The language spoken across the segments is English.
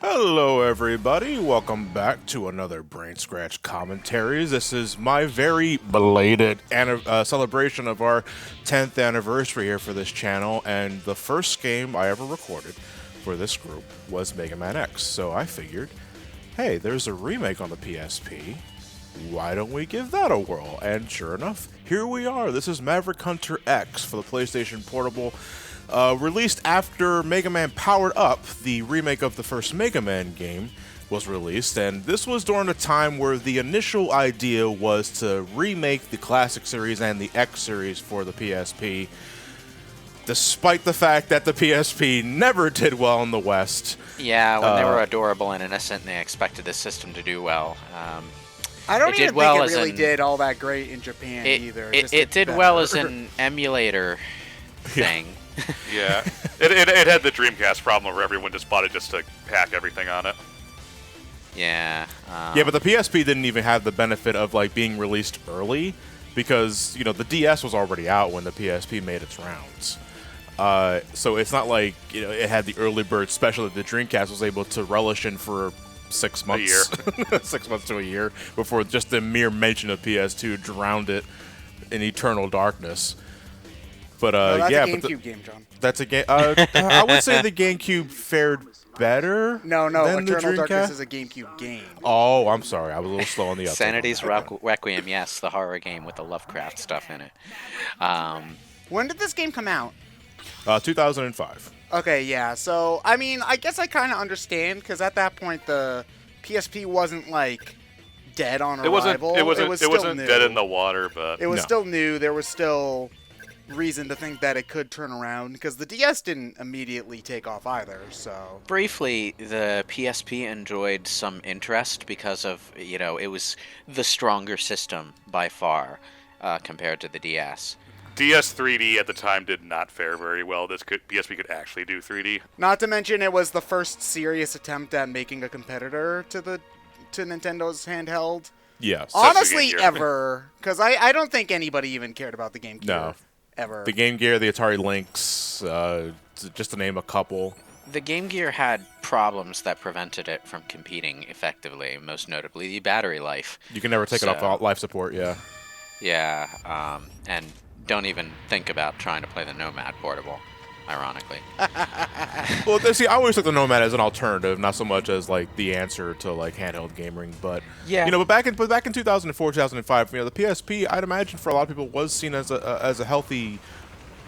Hello, everybody. Welcome back to another BrainScratch Commentaries. This is my very belated celebration of our 10th anniversary here for this channel, and the first game I ever recorded for this group was Mega Man X. So I figured, hey, there's a remake on the PSP. Why don't we give that a whirl? And sure enough, here we are. This is Maverick Hunter X for the PlayStation Portable. Released after Mega Man Powered Up, the remake of the first Mega Man game was released, and this was during a time where the initial idea was to remake the classic series and the X series for the PSP, despite the fact that the PSP never did well in the West. Yeah, when they were adorable and innocent, and they expected the system to do well. I don't even think it really did all that great in Japan either. It did well as an emulator thing. Yeah, it had the Dreamcast problem where everyone just bought it just to hack everything on it. Yeah. Yeah, but the PSP didn't even have the benefit of like being released early because the DS was already out when the PSP made its rounds. So it's not like it had the early bird special that the Dreamcast was able to relish in for 6 months, a year. 6 months to a year before just the mere mention of PS2 drowned it in eternal darkness. But that's yeah, a GameCube game, John. That's a game. I would say the GameCube fared better. No, than the Eternal Dreamcast. Darkness is a GameCube game. Oh, I'm sorry. I was a little slow on the uptake. Sanity's Requiem, yes, the horror game with the Lovecraft stuff in it. When did this game come out? 2005. Okay, yeah. So, I mean, I guess I kind of understand, because at that point, the PSP wasn't, like, dead on arrival. It wasn't new. dead in the water, but... It was still new. There was still reason to think that it could turn around, because the DS didn't immediately take off either, so... Briefly, the PSP enjoyed some interest because of, it was the stronger system by far compared to the DS. DS 3D at the time did not fare very well. PSP could actually do 3D. Not to mention, it was the first serious attempt at making a competitor to Nintendo's handheld. Yes. Honestly, ever. Because I don't think anybody even cared about the Game Gear. No. Ever. The Game Gear, the Atari Lynx, just to name a couple. The Game Gear had problems that prevented it from competing effectively, most notably the battery life. You can never take it off life support, yeah. Yeah, and don't even think about trying to play the Nomad portable, ironically. Well, see, I always took the Nomad as an alternative, not so much as like the answer to like handheld gaming. But yeah, but back in 2004, 2005, the PSP, I'd imagine for a lot of people was seen as a healthy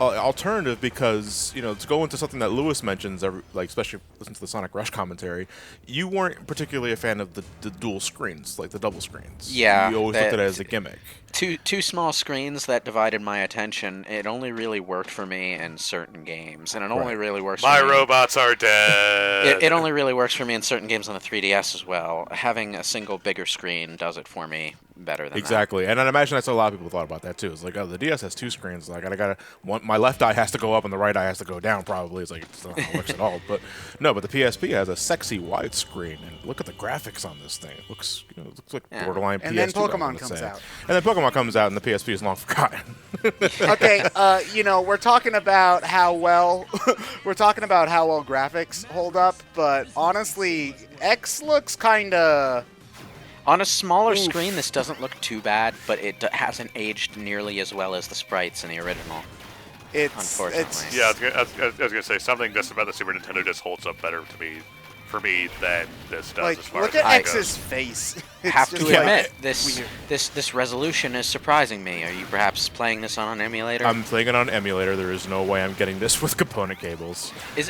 alternative because to go into something that Lewis mentions, especially listen to the Sonic Rush commentary, you weren't particularly a fan of the dual screens, like the double screens. Yeah, you always looked at it as a gimmick. Two small screens that divided my attention. It only really worked for me in certain games, and it only really works. My for me. robots are dead. It only really works for me in certain games on the 3DS as well. Having a single bigger screen does it for me better than exactly. that. And I imagine that's what a lot of people thought about that too. It's like, oh, the DS has two screens. Like, my left eye has to go up and the right eye has to go down. Probably it's like it's not how it works at all. But no, but the PSP has a sexy wide screen, and look at the graphics on this thing. It looks, looks like borderline PS2. And then Pokemon comes out. And then Pokemon comes out, and the PSP is long forgotten. Okay, we're talking about how well graphics hold up, but honestly, X looks kind of. On a smaller screen, this doesn't look too bad, but it hasn't aged nearly as well as the sprites in the original. Unfortunately. Yeah, I was going to say, something just about the Super Nintendo just holds up better for me than this does. Like, as far look as at X's face. Have to admit, this resolution is surprising me. Are you perhaps playing this on an emulator? I'm playing it on an emulator. There is no way I'm getting this with component cables. Is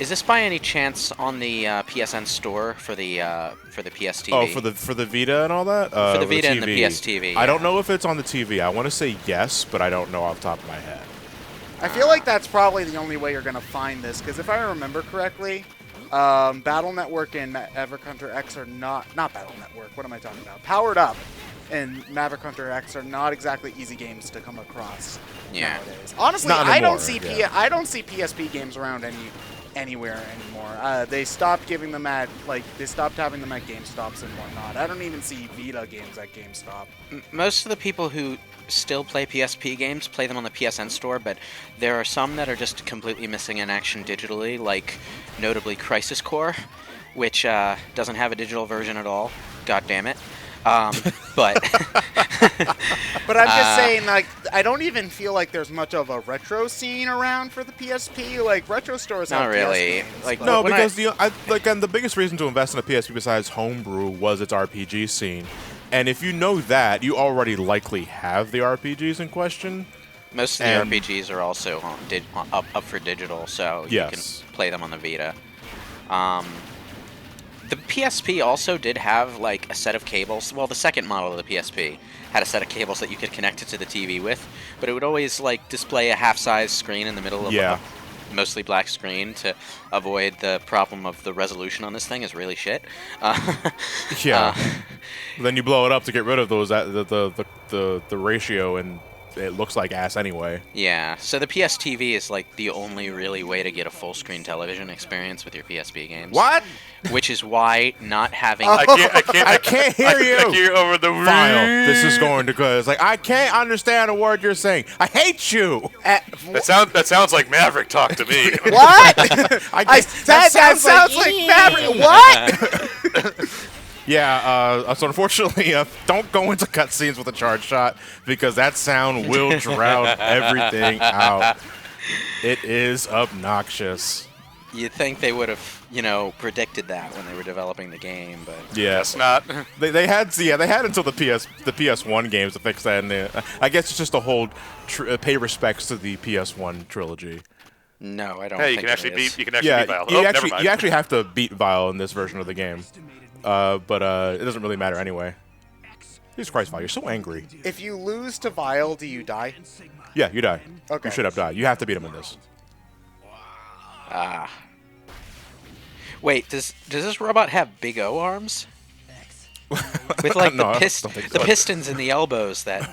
this by any chance on the PSN store for the PS TV? Oh, for the Vita and all that? For the Vita and the PS TV. I don't know if it's on the TV. I want to say yes, but I don't know off the top of my head. I feel like that's probably the only way you're going to find this, because if I remember correctly, Battle Network and Maverick Hunter X are not Battle Network. What am I talking about? Powered Up and Maverick Hunter X are not exactly easy games to come across nowadays. Honestly, I don't see PSP games around anywhere anymore. They stopped giving them they stopped having them at GameStops and whatnot. I don't even see Vita games at GameStop. Most of the people who still play PSP games play them on the PSN store, but there are some that are just completely missing in action digitally, like notably Crisis Core, which doesn't have a digital version at all. God damn it. But But I'm just saying, like, I don't even feel like there's much of a retro scene around for the PSP. Like, retro stores have not really. PS games, Like but- No, when because and the biggest reason to invest in a PSP besides homebrew was its RPG scene. And if you know that, you already likely have the RPGs in question. most of the and- RPGs are also up for digital, so you Yes. can play them on the Vita. The PSP also did have like a set of cables. Well, the second model of the PSP had a set of cables that you could connect it to the TV with, but it would always like display a half-size screen in the middle of Yeah. a mostly black screen to avoid the problem of the resolution on this thing is really shit. Yeah. Then you blow it up to get rid of those the ratio, and it looks like ass anyway. Yeah, so the PS TV is like the only really way to get a full screen television experience with your PSP games. What? Which is why not having I can't hear you. I hear over the File. This is going to go. It's like I can't understand a word you're saying. I hate you. That sounds like Maverick talk to me. What? That sounds like Maverick. What? Yeah, so unfortunately, don't go into cutscenes with a charge shot because that sound will drown everything out. It is obnoxious. You'd think they would have, predicted that when they were developing the game, but Yes, Not. they had until the PS1 games to fix that, and I guess it's just to hold pay respects to the PS1 trilogy. no, I don't. Hey, you think can it actually is. beat. You can actually beat Vile. Never mind. you actually have to beat Vile in this version of the game, but it doesn't really matter anyway. Jesus Christ, Vile, you're so angry. If you lose to Vile, do you die? Yeah, you die. Okay. You should have died. You have to beat him in this. Wait, does this robot have big O arms? With like No, I the don't think so. pistons in the elbows that,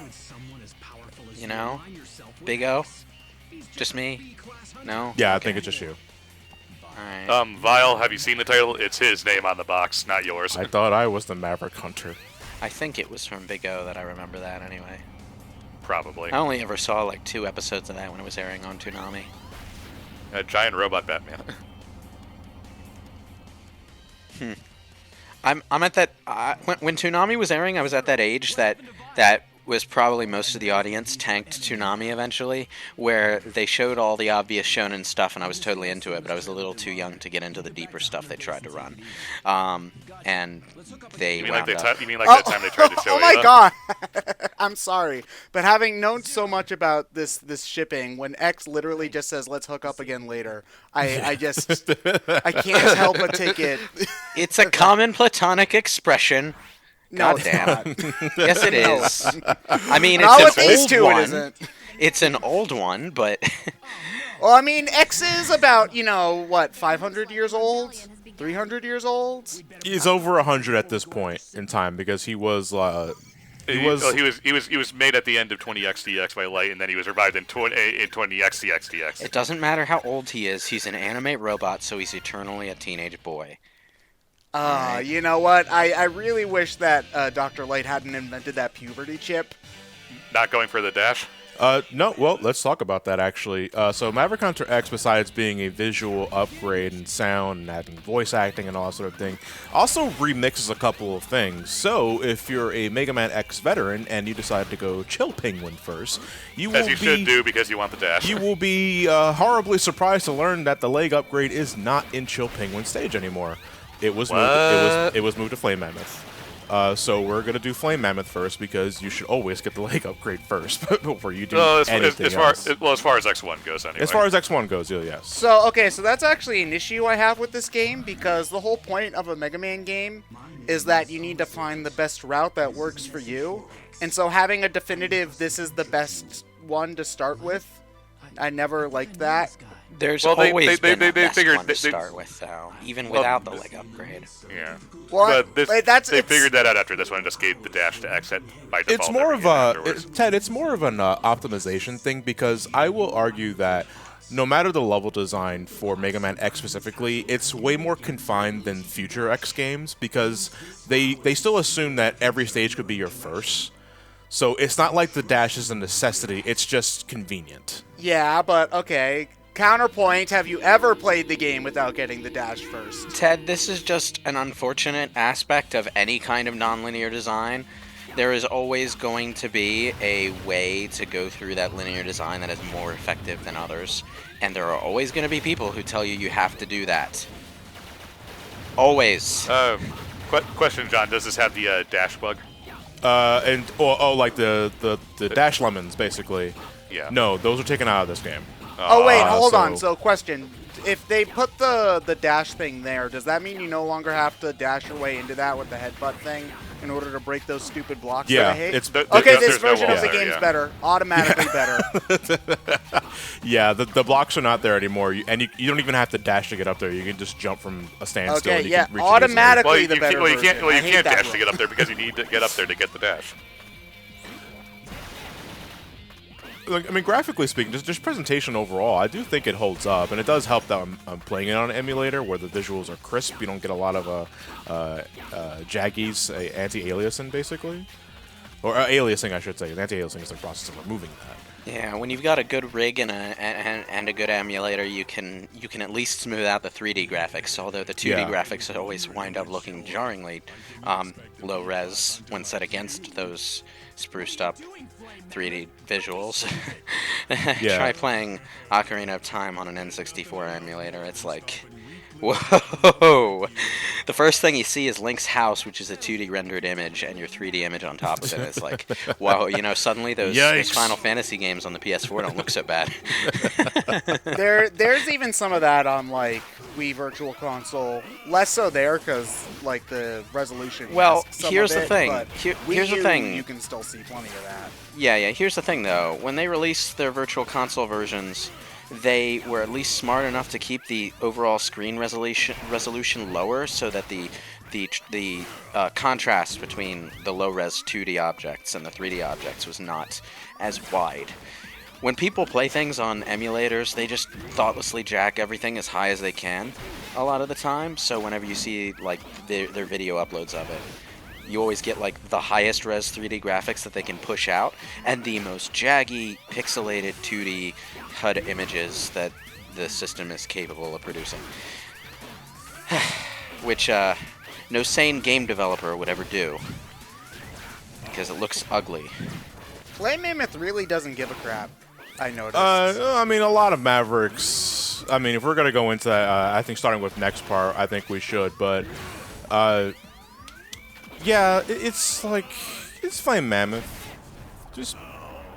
Big O? Just me? No? Yeah, I Okay. think it's just you. Alright. Vile, have you seen the title? It's his name on the box, not yours. I thought I was the Maverick Hunter. I think it was from Big O that I remember that anyway. Probably. I only ever saw like 2 episodes of that when it was airing on Toonami. A giant robot Batman. I'm at that when Toonami was airing, I was at that age that was probably most of the audience tanked Toonami eventually, where they showed all the obvious shonen stuff and I was totally into it, but I was a little too young to get into the deeper stuff they tried to run. And they You mean wound like, up. you mean like that time they tried to show Oh my Ava? god! I'm sorry, but having known so much about this shipping, when X literally just says "let's hook up again later," I can't help but take it. It's a common platonic expression. No, God it's damn. not. Yes, it No. is. I mean, Not it's with an these old two, one. it isn't. It's an old one, but Well, I mean, X is about 500 years old, 300 years old. He's over 100 at this point in time because he was He was made at the end of 20XDX by Light, and then he was revived in 20XDXDX. it doesn't matter how old he is. He's an anime robot, so he's eternally a teenage boy. You know what? I really wish that Dr. Light hadn't invented that puberty chip. Not going for the dash. No, well, let's talk about that actually. So Maverick Hunter X, besides being a visual upgrade and sound and adding voice acting and all that sort of thing, also remixes a couple of things. So if you're a Mega Man X veteran and you decide to go Chill Penguin first, you As will you should do because you want the dash. You will be horribly surprised to learn that the leg upgrade is not in Chill Penguin stage anymore. It was moved to Flame Mammoth. So we're gonna do Flame Mammoth first because you should always get the leg upgrade first before you do anything else. As far as X1 goes, anyway. As far as X1 goes, yes. So that's actually an issue I have with this game, because the whole point of a Mega Man game is that you need to find the best route that works for you. And so having a definitive, this is the best one to start with, I never liked that. There's Well, always been they a best figured- one to they- start with, though, even without the leg upgrade. Yeah. Well, But they figured that out after this one and just gave the dash to X by default. It's more of afterwards. Ted. It's more of an optimization thing because I will argue that no matter the level design for Mega Man X specifically, it's way more confined than future X games because they still assume that every stage could be your first. So it's not like the dash is a necessity, it's just convenient. Yeah, but okay. Counterpoint, have you ever played the game without getting the dash first? Ted, this is just an unfortunate aspect of any kind of nonlinear design. There is always going to be a way to go through that linear design that is more effective than others. And there are always going to be people who tell you you have to do that. Always. Question, John, does this have the dash bug? Like the dash lemons, basically. Yeah. No, those are taken out of this game. Oh, wait, hold on. So, question. If they put the dash thing there, does that mean you no longer have to dash your way into that with the headbutt thing in order to break those stupid blocks that I hate? Okay, this version of the game's better. Automatically better. Yeah, the blocks are not there anymore, and you don't even have to dash to get up there. You can just jump from a standstill. Okay, and you yeah, can reach automatically the better you version. can't dash to get up there because you need to get up there to get the dash. Like, I mean, graphically speaking, just presentation overall, I do think it holds up, and it does help that I'm playing it on an emulator where the visuals are crisp. You don't get a lot of jaggies, anti-aliasing, basically. Or aliasing, I should say. Anti-aliasing is the process of removing that. Yeah, when you've got a good rig and a good emulator, you can at least smooth out the 3D graphics. Although the 2D graphics always wind up looking jarringly low res when set against those spruced up 3D visuals. Try playing Ocarina of Time on an N64 emulator. It's like, whoa! The first thing you see is Link's house, which is a 2D rendered image, and your 3D image on top of it. It's like, whoa! Suddenly those Final Fantasy games on the PS4 don't look so bad. There's even some of that on like Wii Virtual Console. Less so there because like the resolution. Well, here's the thing. Here's the thing. You can still see plenty of that. Yeah. Here's the thing, though. When they released their Virtual Console versions, they were at least smart enough to keep the overall screen resolution lower, so that the contrast between the low-res 2D objects and the 3D objects was not as wide. When people play things on emulators, they just thoughtlessly jack everything as high as they can a lot of the time. So whenever you see like their video uploads of it, you always get like the highest res 3D graphics that they can push out and the most jaggy, pixelated 2D HUD images that the system is capable of producing. Which no sane game developer would ever do, because it looks ugly. Play Mammoth really doesn't give a crap, I noticed. I mean, a lot of Mavericks. I mean, if we're going to go into that, I think starting with next part, I think we should. But, yeah, it's like, it's Flame Mammoth. Just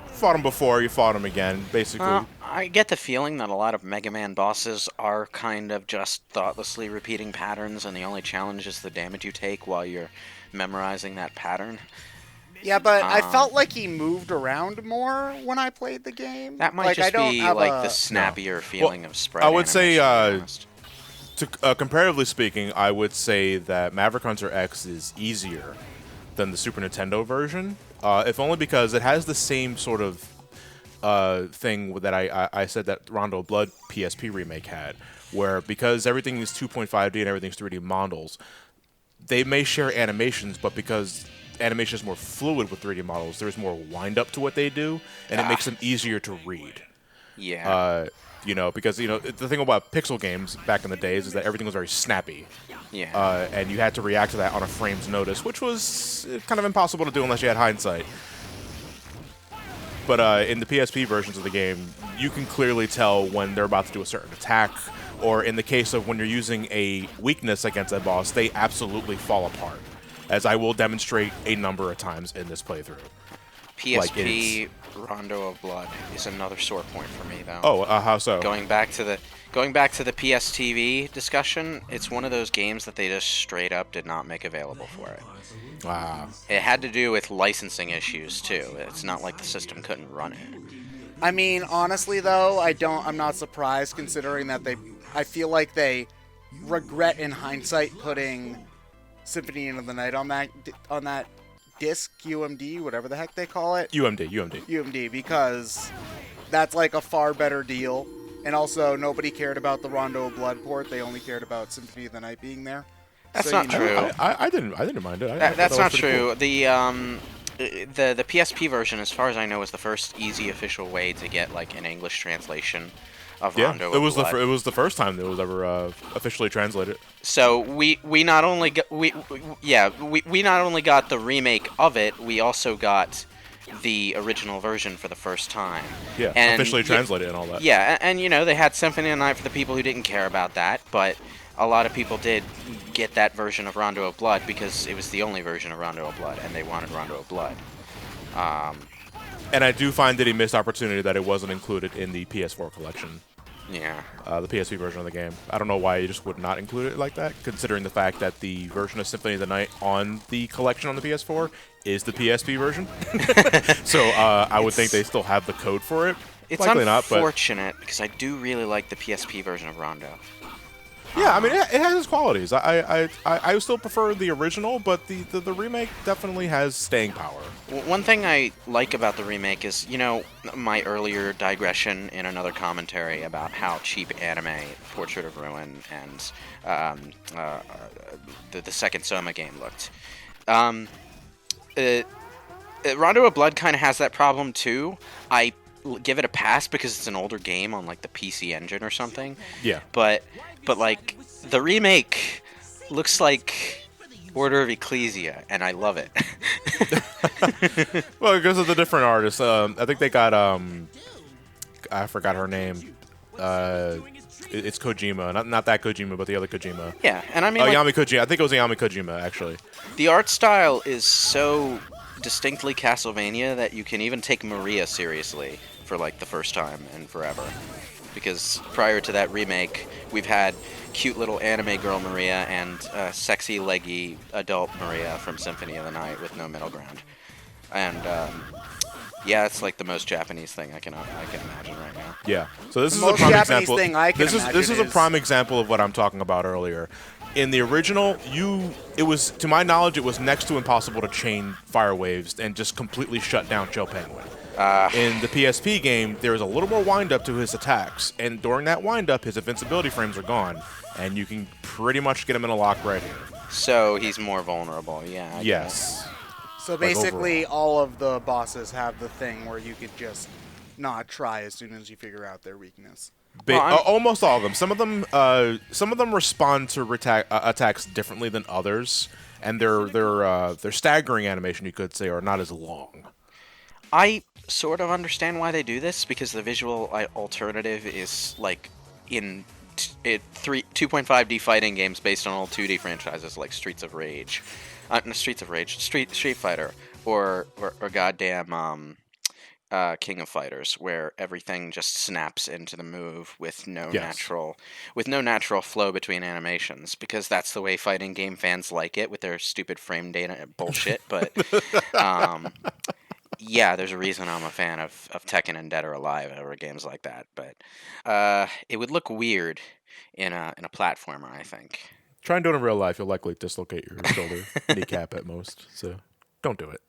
fought him before, you fought him again, basically. I get the feeling that a lot of Mega Man bosses are kind of just thoughtlessly repeating patterns, and the only challenge is the damage you take while you're memorizing that pattern. Yeah, but I felt like he moved around more when I played the game. That might just be like the snappier feeling of sprite. I would say, comparatively speaking, I would say that Maverick Hunter X is easier than the Super Nintendo version, if only because it has the same sort of thing that I said that Rondo of Blood PSP remake had, where because everything is 2.5D and everything's 3D models, they may share animations, but because animation is more fluid with 3D models, there's more wind-up to what they do, and it makes them easier to read. Yeah. Because, the thing about pixel games back in the days is that everything was very snappy. Yeah. And you had to react to that on a frame's notice, which was kind of impossible to do unless you had hindsight. But in the PSP versions of the game, you can clearly tell when they're about to do a certain attack, or in the case of when you're using a weakness against a boss, they absolutely fall apart, as I will demonstrate a number of times in this playthrough. PSP Rondo of Blood is another sore point for me, though. Oh, how so? Going back to the PS TV discussion, it's one of those games that they just straight up did not make available for it. Wow. It had to do with licensing issues too. It's not like the system couldn't run it. I mean, honestly though, I'm not surprised considering that I feel like they regret in hindsight putting Symphony into the Night on that disc, UMD, whatever the heck they call it. UMD, because that's like a far better deal. And also, nobody cared about the Rondo of Blood port. They only cared about Symphony of the Night being there. That's not true. I didn't mind it. That's not true. Cool. The PSP version, as far as I know, is the first easy official way to get like an English translation Rondo of Blood. It was the first time that it was ever officially translated. So we not only got we not only got the remake of it, we also got the original version for the first time. Yeah, and officially translated and all that. Yeah, and they had Symphony of the Night for the people who didn't care about that, but a lot of people did get that version of Rondo of Blood because it was the only version of Rondo of Blood, and they wanted Rondo of Blood. And I do find that he missed opportunity that it wasn't included in the PS4 collection. Yeah. The PSP version of the game. I don't know why you just would not include it like that, considering the fact that the version of Symphony of the Night on the collection on the PS4 is the PSP version. So I would think they still have the code for it. It's likely unfortunate because I do really like the PSP version of Rondo. Yeah, I mean, it has its qualities. I still prefer the original, but the remake definitely has staying power. One thing I like about the remake is, my earlier digression in another commentary about how cheap anime, Portrait of Ruin, and the second Soma game looked. Rondo of Blood kind of has that problem too. I give it a pass because it's an older game on like the PC Engine or something. Yeah. But like the remake looks like Order of Ecclesia, and I love it. Well, because of the different artists, I think they got I forgot her name. It's Kojima, not that Kojima, but the other Kojima. Yeah, and I mean, Yami Kojima. I think it was Yami Kojima actually. The art style is so distinctly Castlevania that you can even take Maria seriously for like the first time and forever. Because prior to that remake, we've had cute little anime girl Maria and sexy leggy adult Maria from Symphony of the Night with no middle ground. And yeah, it's like the most Japanese thing I can imagine right now. Yeah. So this is most a prime Japanese example. thing I can This is a imagine prime example of what I'm talking about earlier. In the original, it was, to my knowledge, it was next to impossible to chain fire waves and just completely shut down Chill Penguin. In the PSP game, there's a little more wind-up to his attacks, and during that wind-up, his invincibility frames are gone, and you can pretty much get him in a lock right here. So he's more vulnerable, yeah. Yes. So basically, all of the bosses have the thing where you could just not try as soon as you figure out their weakness. Almost all of them. Some of them respond to attacks differently than others, and their staggering animation, you could say, are not as long. I sort of understand why they do this because the visual alternative is like in 2.5D fighting games based on old 2D franchises like Street Fighter, or goddamn King of Fighters, where everything just snaps into the move with no natural flow between animations, because that's the way fighting game fans like it with their stupid frame data bullshit. But yeah, there's a reason I'm a fan of Tekken and Dead or Alive over games like that. But it would look weird in a platformer, I think. Try and do it in real life. You'll likely dislocate your shoulder, kneecap at most. So don't do it.